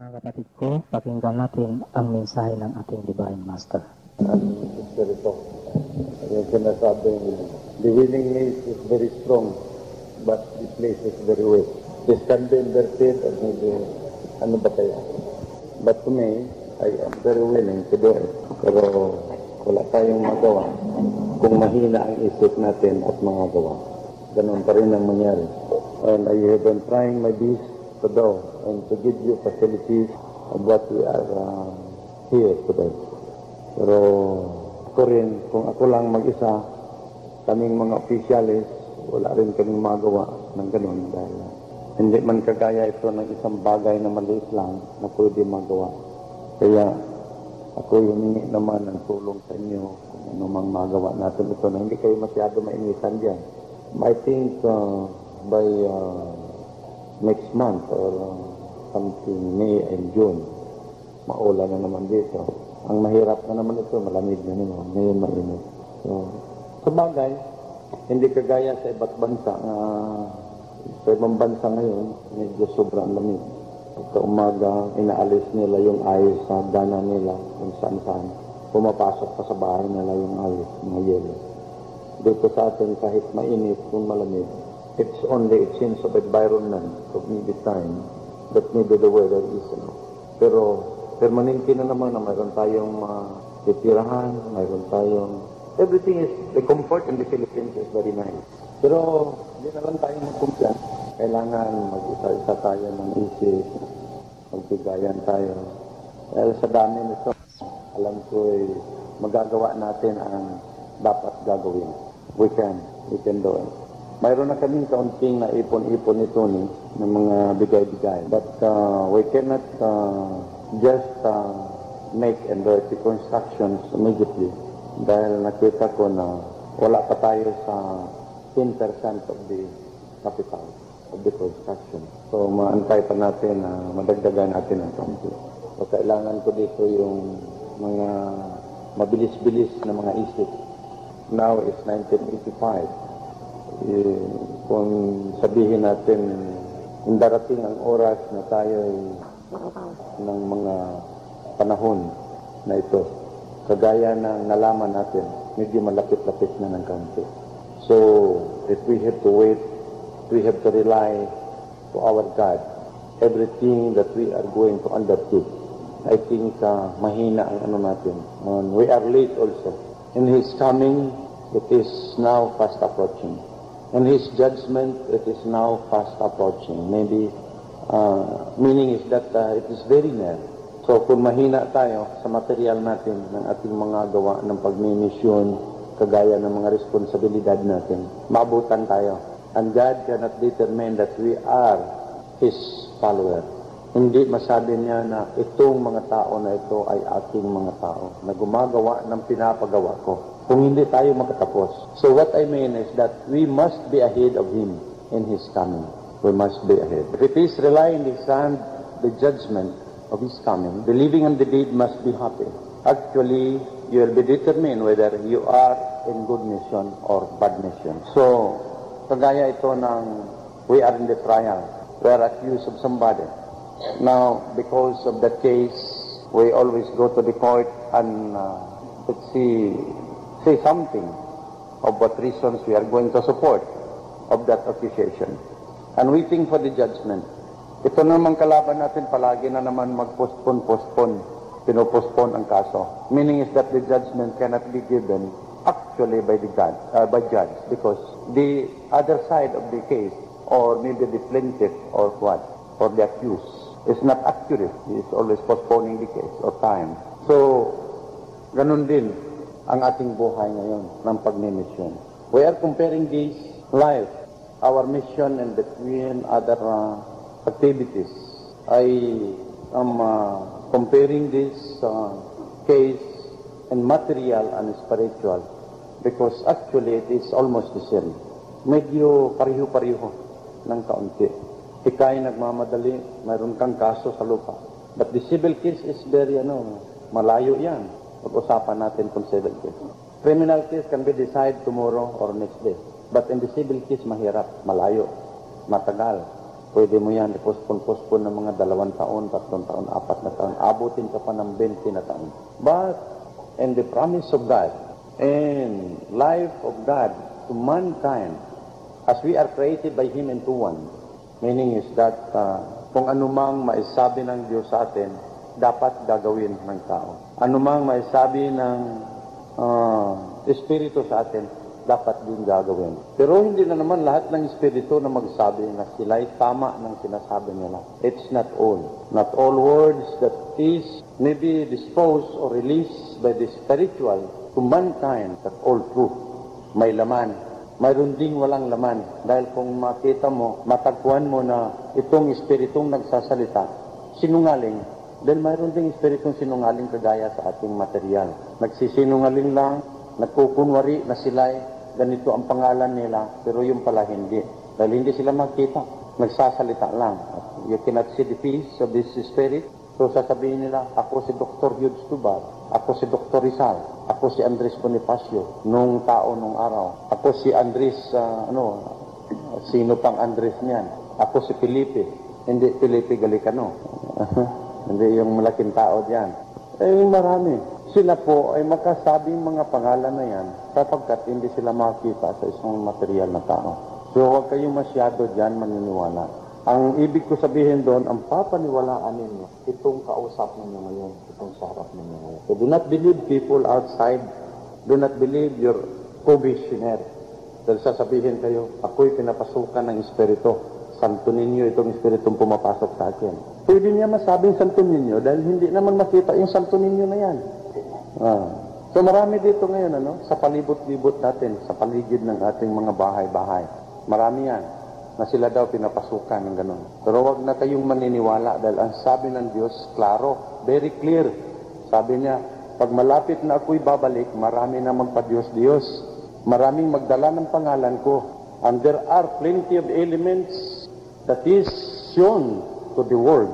Mga kapatid ko, pakinggan natin ang mensahe ng ating Divine Master. Ang Espiritu, yung sinasabing, the willingness is very strong, but the place is very weak. This can be inverted or maybe, ano ba kaya? But to me, I am very willing to do it. Pero wala tayong magawa kung mahina ang isip natin at mga gawa. Ganun pa rin ang mangyari. And I have been trying my best to do and to give you facilities of what we are here today. Pero ako rin, kung ako lang mag-isa, kaming mga opisyalis, wala rin kaming magawa ng ganun dahil hindi man kagaya ito ng isang bagay na maliit lang na pwede magawa. Kaya ako humingi naman ng tulong sa inyo kung ano mang magawa natin ito na hindi kayo masyado mainitan dyan. I think by next month or something May and June, maulan na naman dito. Ang mahirap na naman ito, malamig na naman. Ngayon mainit. So, sa bagay, hindi kagaya sa iba't bansa. Sa ibang bansa ngayon, medyo sobrang lamig. Sa umaga, inaalis nila yung ice sa dana nila kung saan-saan. Pumapasok pa sa bahay nila yung ice, mga yelo. Dito sa atin, kahit mainit, kung malamig, it's only a change of environment of maybe time that maybe the weather is enough. Pero permanente na naman na mayroon tayong titirahan, mayroon tayong everything is, the comfort in the Philippines is very nice. Pero hindi na lang tayo magkumpiyan. Kailangan mag-isa-isa tayo ng isip, magbigayan tayo. Dahil sa dami nito, alam ko magagawa natin ang dapat gagawin. We can do it. Mayroon na kaming kaunting na ipon-ipon nito ng mga bigay-bigay. But we cannot just make and do the constructions immediately. Dahil nakita ko na wala pa tayo sa 10% of the capital of the construction. So maantay pa natin na madagdagan natin ang kaunti. So kailangan ko dito yung mga mabilis-bilis na mga isip. Now is 1985. Kung sabihin natin darating ang oras na tayo ng mga panahon na ito, kagaya ng nalaman natin, medyo malapit-lapit na ng kaunti. So, if we have to wait, we have to rely to our God. Everything that we are going to undertake, I think mahina ang ano natin. We are late also. In His coming, it is now fast approaching. And His judgment, it is now fast approaching. Maybe, meaning is that it is very near. So kung mahina tayo sa material natin ng ating mga gawa ng pagmimisyon, kagaya ng mga responsibilidad natin, maabutan tayo. And God cannot determine that we are His follower. Hindi masabi niya na itong mga tao na ito ay ating mga tao na gumagawa ng pinapagawa ko. Kung hindi tayo makatapos. So what I mean is that we must be ahead of Him in His coming. We must be ahead. If it is relying in His hand, the judgment of His coming, the living and the dead must be happy. Actually, you will be determined whether you are in good mission or bad mission. So, kagaya ito ng we are in the trial. We are accused of somebody. Now, because of that case, we always go to the court and say something of what reasons we are going to support of that accusation. And waiting for the judgment. Ito naman kalaban natin palagi na naman mag-postpone. Pinopostpone ang kaso. Meaning is that the judgment cannot be given actually by the judge because the other side of the case or maybe the plaintiff or what, or the accused is not accurate. He is always postponing the case or time. So, ganun din ang ating buhay ngayon ng pagmimisyon. We are comparing this life, our mission and between other activities. I am comparing this case in material and spiritual because actually it is almost the same. Medyo pariho-pariho ng kaunti. Ika'y nagmamadali, mayroon kang kaso sa lupa. But the civil case is very, malayo yan. Pag-usapan natin kung civil case. Criminal case can be decided tomorrow or next day. But in the civil case, mahirap, malayo, matagal. Pwede mo yan i-postpone ng mga 2 taon, 3 taon, 4 na taon. Abutin ka pa ng 20 na taon. But, in the promise of God, and life of God to mankind, as we are created by Him into one, meaning is that kung anumang maisabi ng Diyos sa atin, dapat gagawin ng tao. Anumang maisabi ng Espiritu sa atin, dapat din gagawin. Pero hindi na naman lahat ng Espiritu na magsabi na sila'y tama ng sinasabi nila. It's not all. Not all words that is maybe disposed or released by the spiritual to mankind, that all true. May laman. Mayroon ding walang laman. Dahil kung makita mo, matagpuan mo na itong Espiritong nagsasalita, sinungaling, dahil mayroon ding Espiritong sinungaling kagaya sa ating material. Nagsisinungaling lang, nagkukunwari na sila'y ganito ang pangalan nila, pero yung pala hindi. Dahil hindi sila magkita, nagsasalita lang. You cannot see the face of this Spirit. So sasabihin nila, ako si Dr. Hughes Tubar, ako si Dr. Rizal, ako si Andres Bonifacio, nung tao nung araw. Ako si Andres, sino pang Andres niyan? Ako si Felipe, hindi Felipe Galicano. Hindi yung malaking tao diyan. Marami. Sila po ay makasabing mga pangalan na yan sapagkat hindi sila makita sa isang material na tao. So huwag kayong masyado dyan maniniwala. Ang ibig ko sabihin doon, ang papaniwalaan ninyo, itong kausap ninyo ngayon, itong sarap ninyo ngayon. So do not believe people outside. Do not believe your commissioner. Dahil sasabihin kayo, ako'y pinapasukan ng Espiritu. Santo ninyo itong Espiritong pumapasok sa akin. Pwede niya masabing santo ninyo dahil hindi naman makita yung santo ninyo na yan. So marami dito ngayon, sa palibot-libot natin, sa paligid ng ating mga bahay-bahay. Marami yan na sila daw pinapasukan ng gano'n. Pero wag na kayong maniniwala dahil ang sabi ng Diyos, klaro, very clear. Sabi niya, pag malapit na ako'y babalik, marami na magpa-Diyos-Diyos. Maraming magdala ng pangalan ko. And there are plenty of elements that is shown to the world.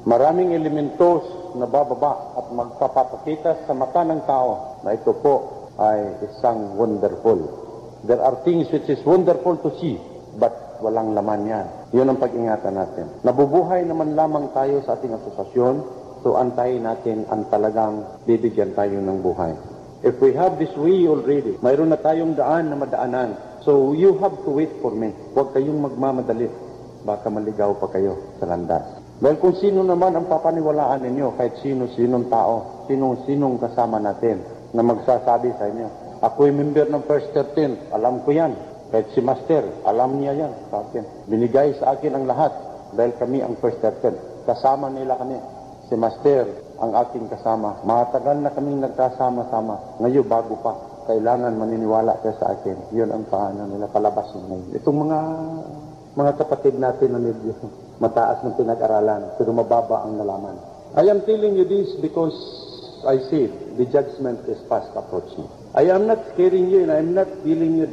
Maraming elementos na bababa at magpapakita sa mata ng tao na ito po ay isang wonderful. There are things which is wonderful to see, but walang laman yan. Yun ang pag-ingatan natin. Nabubuhay naman lamang tayo sa ating asosasyon, so antayin natin ang talagang bibigyan tayo ng buhay. If we have this way already, mayroon na tayong daan na madaanan. So you have to wait for me. Huwag kayong magmamadali. Baka maligaw pa kayo sa landas. Dahil kung sino naman ang papaniwalaan ninyo, kahit sino-sinong tao, sinong kasama natin na magsasabi sa inyo, ako'y member ng First 13, alam ko yan. Kahit si Master, alam niya yan sa akin. Binigay sa akin ang lahat dahil kami ang First 13. Kasama nila kami. Si Master, ang aking kasama. Matagal na kaming nagkasama-sama. Ngayon, bago pa. Kailangan maniniwala ka sa akin. Yun ang paano nila palabas ngayon. Itong mga kapatid natin na medyo mataas ng pinag-aralan, pero mababa ang nalaman. I am telling you this because I see the judgment is fast approaching. I am not scaring you and I am not telling you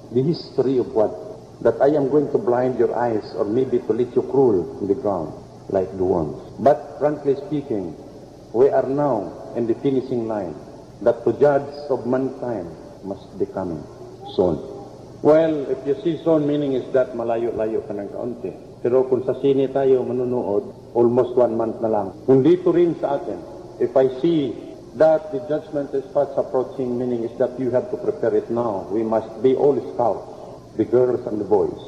the history of what, that I am going to blind your eyes or maybe to let you crawl in the ground like the worms. But frankly speaking, we are now in the finishing line that the judge of mankind must be coming soon. Well, if you see soon, meaning is that malayo-layo ka ng kaunti. Pero kung sa sine tayo manunood, almost 1 month na lang. Kung dito rin sa atin, if I see that the judgment is fast approaching, meaning is that you have to prepare it now. We must be all scouts, the girls and the boys.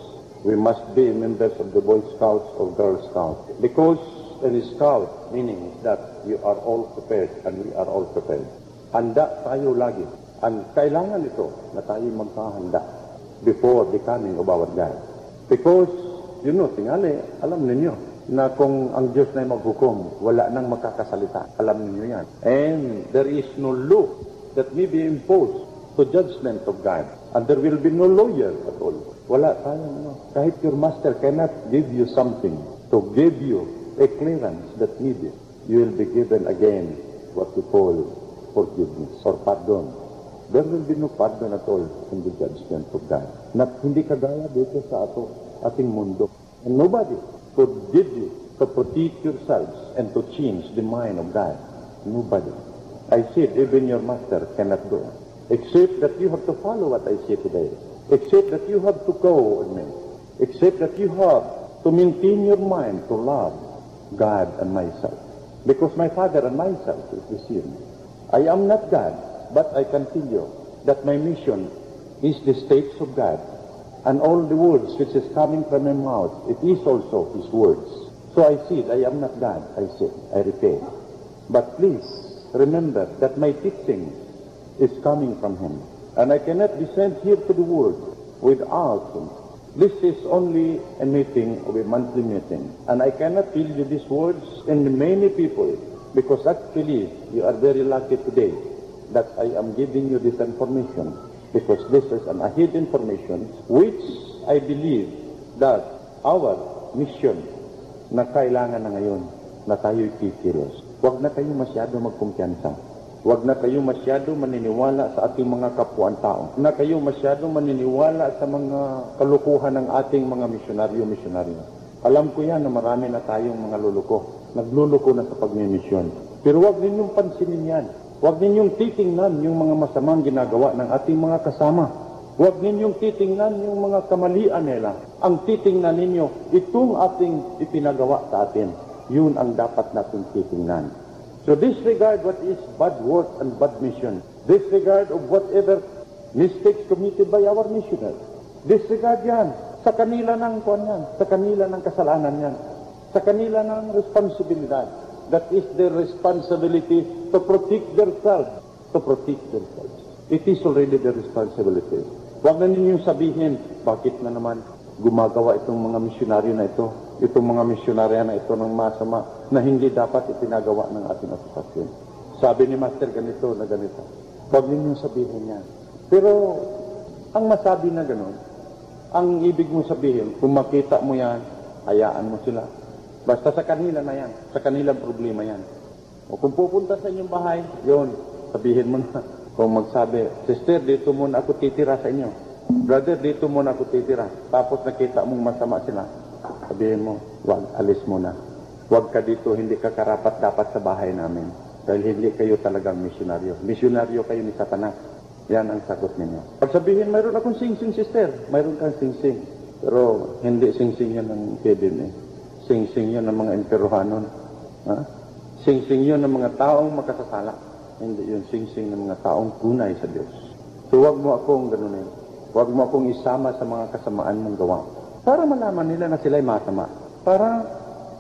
We must be members of the Boy Scouts or Girl Scouts. Because in a scout, meaning is that you are all prepared and we are all prepared. Handa tayo lagi. And kailangan ito na tayo magkahanda before the coming of our God. Because, tingali, alam ninyo, na kung ang Diyos na maghukom, wala nang makakasalita. Alam ninyo yan. And there is no law that may be imposed to judgment of God. And there will be no lawyer at all. Wala tayo, Kahit your master cannot give you something to give you a clearance that needed, you will be given again what we call forgiveness or pardon. There will be no pardon at all in the judgment of God. Hindi kagaya dito sa ating mundo. And nobody could give you to protect yourselves and to change the mind of God. Nobody. I said, even your master cannot do it. Except that you have to follow what I say today. Except that you have to go with me. except that you have to maintain your mind to love God and myself. Because my Father and myself is the same. I am not God, but I can tell you that my mission is the states of God. And all the words which is coming from my mouth, it is also His words. So I said, I am not God, I said, I repeat. But please remember that my teaching is coming from Him. And I cannot be sent here to the world without Him. This is only a meeting of a monthly meeting. And I cannot tell you these words in many people, because actually you are very lucky today that I am giving you this information, because this is an ahead information which I believe that our mission na kailangan na ngayon na tayo'y kikilos. Huwag na kayo masyado magkumpiyansa. Huwag na kayo masyado maniniwala sa ating mga kapwa tao. Huwag na kayo masyado maniniwala sa mga kalukuhan ng ating mga misyonaryo. Alam ko yan na marami na tayong mga luluko. Nagluluko na sa pagmimisyon. Pero huwag ninyong pansinin yan. Huwag ninyong titingnan yung mga masamang ginagawa ng ating mga kasama. Huwag ninyong titingnan yung mga kamalian nila. Ang titingnan ninyo, itong ating ipinagawa sa atin. Yun ang dapat natin titingnan. So disregard what is bad work and bad mission. Disregard of whatever mistakes committed by our missionaries. Disregard yan. Sa kanila ng kuwan yan. Sa kanila ng kasalanan yan. Sa kanila ng responsibilidad. That is their responsibility to protect themselves. It is already their responsibility. Huwag na ninyong sabihin, bakit na naman gumagawa itong mga misyonaryo na ito, itong mga misyonarya na ito ng masama na hindi dapat ipinagawa ng ating asosasyon. Sabi ni Master ganito na ganito. Huwag ninyong sabihin yan. Pero ang masabi na gano'n, ang ibig mong sabihin, kung makita mo yan, hayaan mo sila. Basta sa kanila na yan, sa kanilang problema yan. O kung pupunta sa inyong bahay, yun, sabihin mo na. Kung magsabi, sister, dito muna ako titira sa inyo. Brother, dito muna ako titira. Tapos nakita mong masama sila. Sabihin mo, wag, alis muna. Wag ka dito, hindi ka karapat dapat sa bahay namin. Dahil hindi kayo talagang misyonaryo. Misyonaryo kayo ni Satanas. Yan ang sagot ninyo. Pag sabihin, mayroon akong sing-sing, sister. Mayroon kang sing-sing. Pero hindi sing-sing yan ng Kevin eh. Sing-sing yan ng mga emperohanon. Ha? Sing-sing yun ng mga taong makasasala. Hindi yun sing-sing ng mga taong tunay sa Diyos. So wag mo akong ganunin. Huwag mo akong isama sa mga kasamaan mong gawa. Para malaman nila na sila'y masama. Para,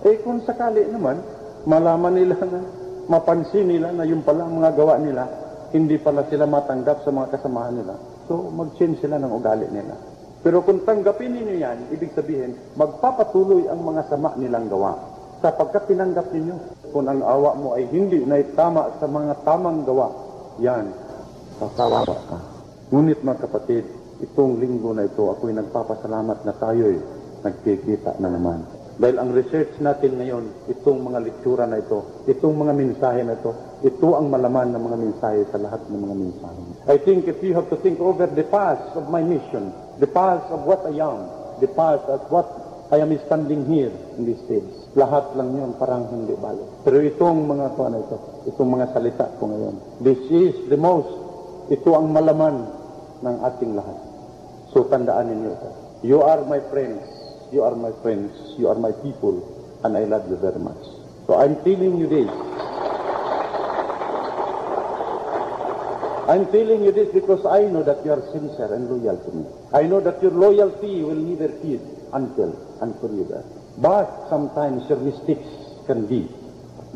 kung sakali naman, malaman nila na, mapansin nila na yung pala mga gawa nila, hindi pala sila matanggap sa mga kasamaan nila. So, mag-change sila ng ugali nila. Pero kung tanggapin ninyo yan, ibig sabihin, magpapatuloy ang mga sama nilang gawa. Sapagkat tinanggap ninyo, kung ang awa mo ay hindi na itama sa mga tamang gawa, yan, sasawa ka. Ngunit mga kapatid, itong linggo na ito, ako'y nagpapasalamat na tayo'y nagkikita na naman. Dahil ang research natin ngayon, itong mga lektura na ito, itong mga mensahe na ito, ito ang malaman ng mga mensahe sa lahat ng mga mensahe. I think if you have to think over the past of my mission, the past of what I am, the past of what I am standing here in this stage, lahat lang yun parang hindi balik. Pero itong mga na ito, itong mga salita ko ngayon, this is the most, ito ang malaman ng ating lahat. So tandaan ninyo ito. You are my friends. You are my friends. You are my people. And I love you very much. So I'm telling you this. I'm telling you this because I know that you are sincere and loyal to me. I know that your loyalty will never cease until and forever. But sometimes your mistakes can be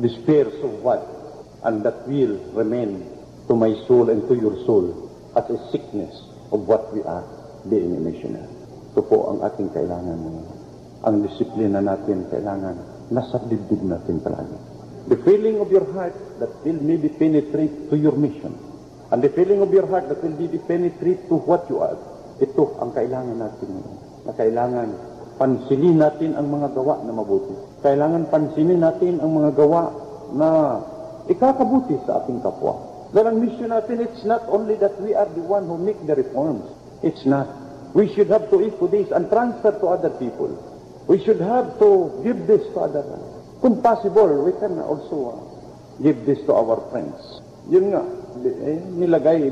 despair so what? And that will remain to my soul and to your soul as a sickness of what we are being a missionary. Ito po ang ating kailangan. Ang disiplina natin kailangan nasa dibdib natin palagi. The feeling of your heart that will maybe penetrate to your mission. And the feeling of your heart that will maybe penetrate to what you are. Ito ang kailangan natin. Na kailangan pansinin natin ang mga gawa na mabuti. Kailangan pansinin natin ang mga gawa na ikakabuti sa ating kapwa. Dahil ang mission natin, it's not only that we are the one who make the reforms. It's not. We should have to echo this and transfer to other people. We should have to give this to other. Kung possible, we can also give this to our friends. Yun nga,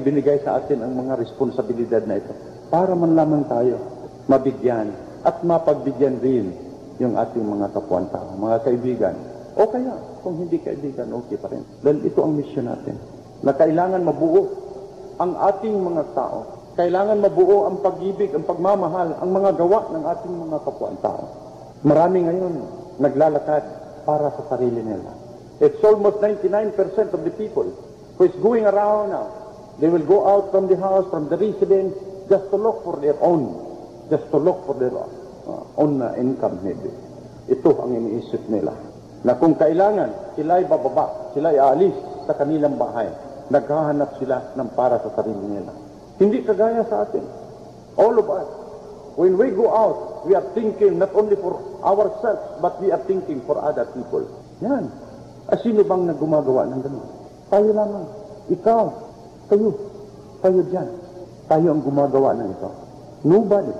binigay sa atin ang mga responsibilidad na ito. Para man lamang tayo mabigyan at mapagbigyan rin yung ating mga kapwan tao, mga kaibigan. O kaya, kung hindi kaibigan, okay pa rin. Dahil ito ang mission natin, na kailangan mabuo ang ating mga tao. Kailangan mabuo ang pag-ibig, ang pagmamahal, ang mga gawa ng ating mga kapwan tao. Marami ngayon naglalakad para sa sarili nila. It's almost 99% of the people who is going around now. They will go out from the house, from the residence, just to look for their own income maybe. Ito ang iniisip nila. Na kung kailangan, sila'y bababa, sila'y aalis sa kanilang bahay. Naghahanap sila ng para sa sarili nila. Hindi kagaya sa atin. All of us. When we go out, we are thinking not only for ourselves, but we are thinking for other people. Yan. Sino bang nagumagawa ng ganun? Tayo lamang. Ikaw. Tayo dyan. Tayo ang gumagawa ng ito. Nobody.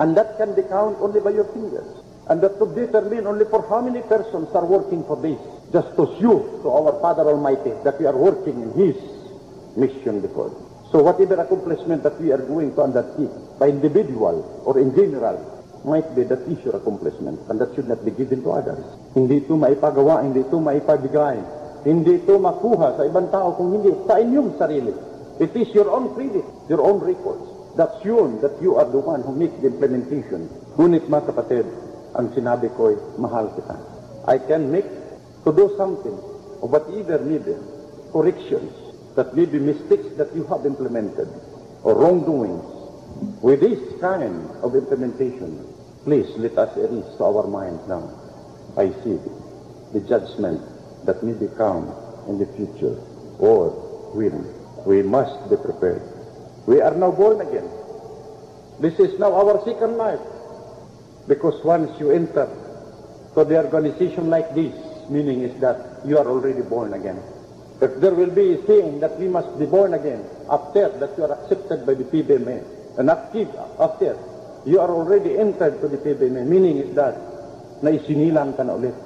And that can be counted only by your fingers. And that could determine only for how many persons are working for this. Just to show to our Father Almighty that we are working in His mission before. So whatever accomplishment that we are going to undertake, by individual or in general, might be that is your accomplishment. And that should not be given to others. Hindi ito maipagawa, hindi ito maipabigay. Hindi ito makuha sa ibang tao kung hindi sa inyong sarili. It is your own credit, your own records. That's shown that you are the one who makes the implementation. Ngunit mga kapatid, ang sinabi ko'y mahal kita. I can make to do something, but either maybe corrections, that may be mistakes that you have implemented, or wrongdoings. With this kind of implementation, please let us erase to our minds now. I see the judgment that may come in the future, or when we must be prepared. We are now born again. This is now our second life. Because once you enter to the organization like this, meaning is that you are already born again. If there will be a saying that we must be born again after that you are accepted by the PBMA, and after you are already entered to the PBMA, meaning is that naisinilang ka na ulit.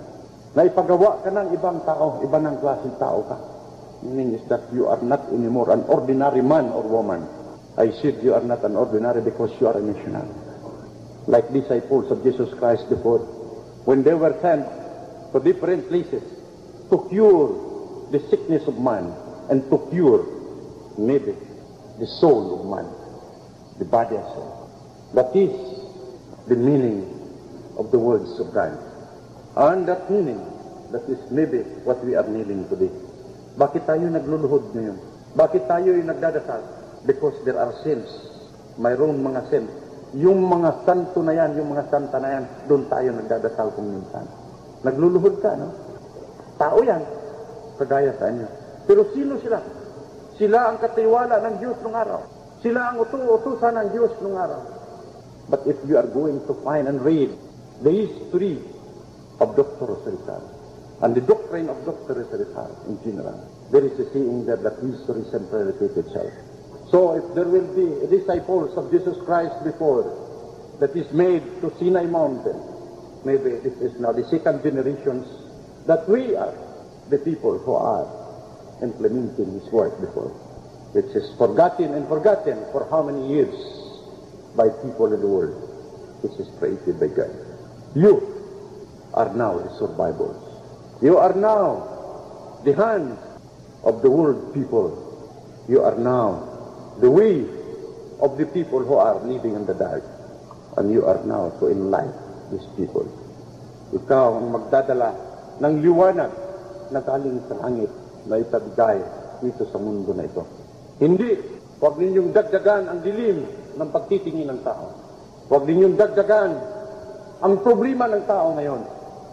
Naipagawa ka ng ibang tao, iba ng klaseng tao ka. Meaning is that you are not anymore an ordinary man or woman. I said you are not an ordinary because you are a missionary. Like disciples of Jesus Christ before, when they were sent to different places to cure the sickness of man and to cure maybe the soul of man, the body as well. That is the meaning of the words of God. And that meaning, that is maybe what we are needing today. Bakit tayo nagluluhod ngayon? Bakit tayo yung nagdadasal? Because there are sins. Mayroong mga sins. Yung mga santo na yan, yung mga santa na yan, doon tayo nagdadasal kung minsan. Nagluluhod ka, no? Tao yan. Kagaya sa inyo. Pero sino sila? Sila ang katiwala ng Diyos nung araw. Sila ang utusan ng Diyos nung araw. But if you are going to find and read the history of Dr. Rizal and the doctrine of Dr. Rizal in general, there is a saying that history simply repeats itself. So if there will be disciples of Jesus Christ before that is made to Sinai Mountain, maybe this is now the second generations that we are the people who are implementing His work before, which is forgotten for how many years by people in the world, which is created by God. You are now the survivors. You are now the hands of the world people. You are now the way of the people who are living in the dark. And you are now to enlighten these people. Ikaw ang magdadala ng liwanag na galing sa langit na itabigay dito sa mundo na ito. Hindi, huwag ninyong dagdagan ang dilim ng pagtitingin ng tao. Huwag ninyong dagdagan ang problema ng tao ngayon.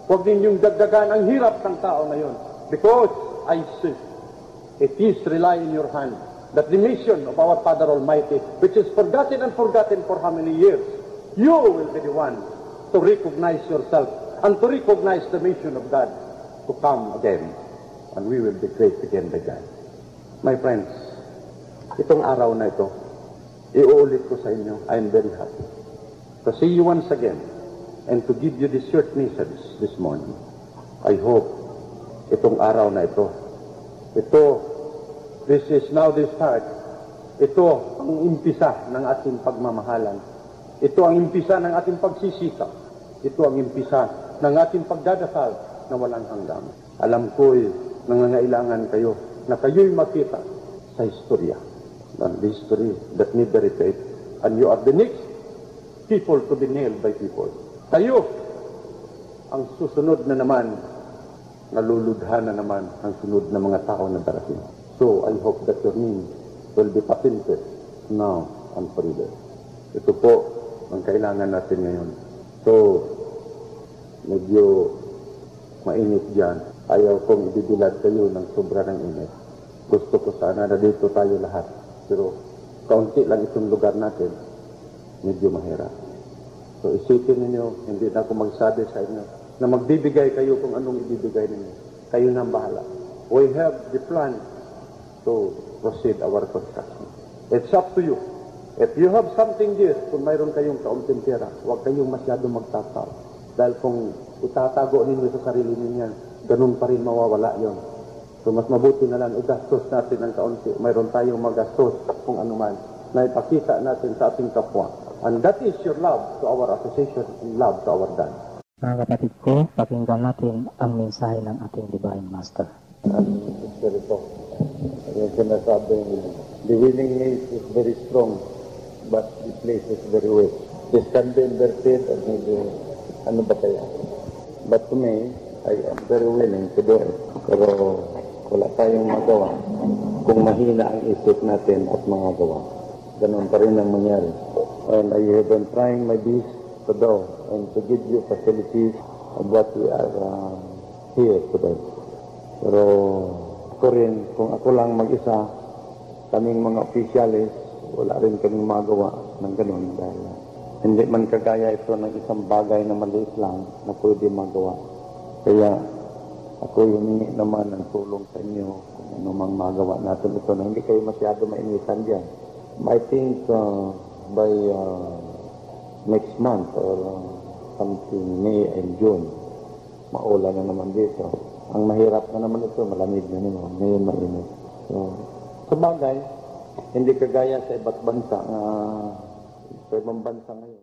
Huwag ninyong dagdagan ang hirap ng tao ngayon. Because I say, it is rely in your hand that the mission of our Father Almighty, which is forgotten for how many years, you will be the one to recognize yourself and to recognize the mission of God to come again. And we will be great again by God. My friends, itong araw na ito, iuulit ko sa inyo, I am very happy to see you once again and to give you this short message this morning. I hope itong araw na ito, this is now the start. Ito ang umpisa ng ating pagmamahalan Ito ang impisa ng ating pagsisikap. Ito ang impisa ng ating pagdadasal na walang hanggan. Alam ko'y nangangailangan kayo na kayo'y makita sa historya. And the history that never repeat. And you are the next people to be nailed by people. Kayo ang susunod na naman, naluludha na naman ang sunod na mga tao na darating. So I hope that your name will be patented now and forever. Ito po ang kailangan natin ngayon. So, medyo mainit dyan. Ayaw kong ibibilad kayo ng sobra ng init. Gusto ko sana na dito tayo lahat. Pero kaunti lang itong lugar natin, medyo mahirap. So isipin ninyo, hindi na ako magsabi sa inyo na magbibigay kayo kung anong ibibigay ninyo. Kayo na ang bahala. We have the plan to proceed our construction. It's up to you. If you have something there, kung mayroon kayong kaunting pera, huwag kayong masyado magtataw. Dahil kung itatago ninyo sa sarili ninyo, ganun pa rin mawawala yon. So mas mabuti na lang, igastos natin ang kaunti. Mayroon tayong magastos kung anuman na ipakita natin sa ating kapwa. And that is your love to our association and love to our dad. Mga kapatid ko, pakinggan natin ang mensahe ng ating Divine Master. And ito, yung sinasabing, the winning ace is very strong, but the place is very weak. This can be inverted and maybe, ano ba kaya? But to me, I am very willing to do it. Pero wala tayong magawa kung mahina ang isip natin at mga gawa. Ganun pa rin ang mangyari. And I have been trying my best to do and to give you facilities of what we are here today. Pero ako rin, kung ako lang mag-isa, kaming mga opisyalis, wala rin kaming magawa ng ganun dahil hindi man kagaya ito ng isang bagay na maliit lang na pwede magawa. Kaya ako humingi naman ng tulong sa inyo kung ano mang magawa natin ito na hindi kayo masyado mainitan dyan. I think by next month or something May and June, maulan na naman dito. Ang mahirap na naman ito, malamig na naman. Ngayon mainit. So, sa bagay, hindi kagaya sa iba't bansa na sa ibang bansa ngayon.